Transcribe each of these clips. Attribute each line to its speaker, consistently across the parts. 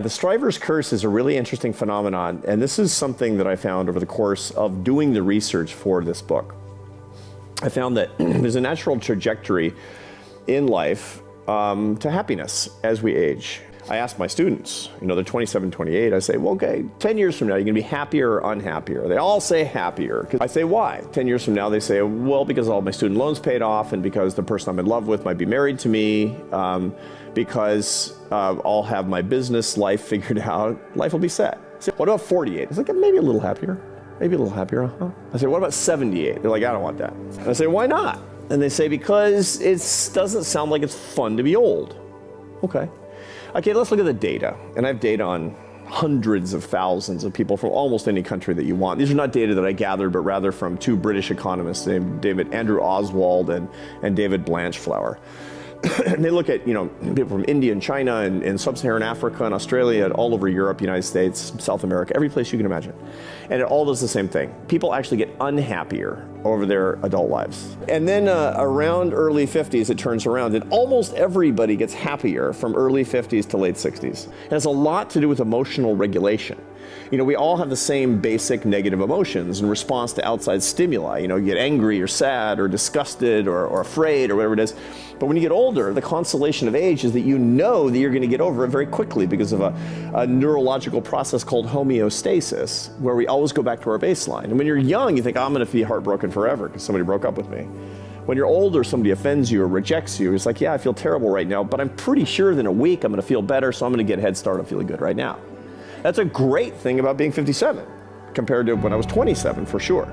Speaker 1: The Striver's Curse is a really interesting phenomenon, and this is something that I found over the course of doing the research for this book. I found that there's a natural trajectory in life to happiness as we age. I ask my students, they're 27, 28, I say, well, okay, 10 years from now, you're gonna be happier or unhappier? They all say happier. I say, why? 10 years from now, they say, well, because all my student loans paid off and because the person I'm in love with might be married to me, because I'll have my business life figured out, life will be set. I say, what about 48? It's like, maybe a little happier. Maybe a little happier, huh? I say, what about 78? They're like, I don't want that. And I say, why not? And they say, because it doesn't sound like it's fun to be old. Okay, let's look at the data. And I have data on hundreds of thousands of people from almost any country that you want. These are not data that I gathered, but rather from two British economists named Andrew Oswald and David Blanchflower. And they look at people from India and China and sub-Saharan Africa and Australia and all over Europe, United States, South America, every place you can imagine. And it all does the same thing. People actually get unhappier over their adult lives. And then around early 50s, it turns around and almost everybody gets happier from early 50s to late 60s. It has a lot to do with emotional regulation. We all have the same basic negative emotions in response to outside stimuli. You get angry or sad or disgusted or afraid or whatever it is. But when you get older, the consolation of age is that you know that you're going to get over it very quickly because of a neurological process called homeostasis, where we always go back to our baseline. And when you're young, you think, I'm going to be heartbroken forever because somebody broke up with me. When you're older, somebody offends you or rejects you, it's like, yeah, I feel terrible right now, but I'm pretty sure that in a week I'm going to feel better, so I'm going to get a head start on feeling good right now. That's a great thing about being 57 compared to when I was 27, for sure.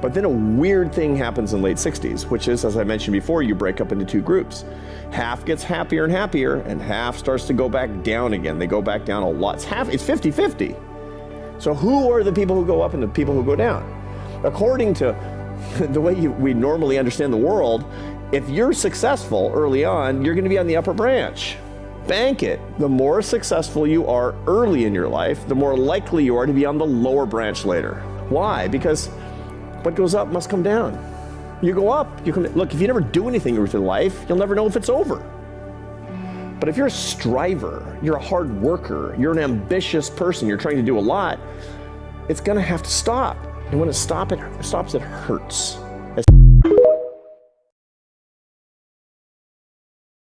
Speaker 1: But then a weird thing happens in late 60s, which is, as I mentioned before, you break up into two groups. Half gets happier and happier, and half starts to go back down again. They go back down a lot. It's 50-50. So who are the people who go up and the people who go down? According to the way we normally understand the world, if you're successful early on, you're going to be on the upper branch. Bank it. The more successful you are early in your life, the more likely you are to be on the lower branch later. Why? Because what goes up must come down. You go up, look, if you never do anything with your life, you'll never know if it's over. But if you're a striver, you're a hard worker, you're an ambitious person, you're trying to do a lot, it's gonna have to stop. And when it stops, it hurts.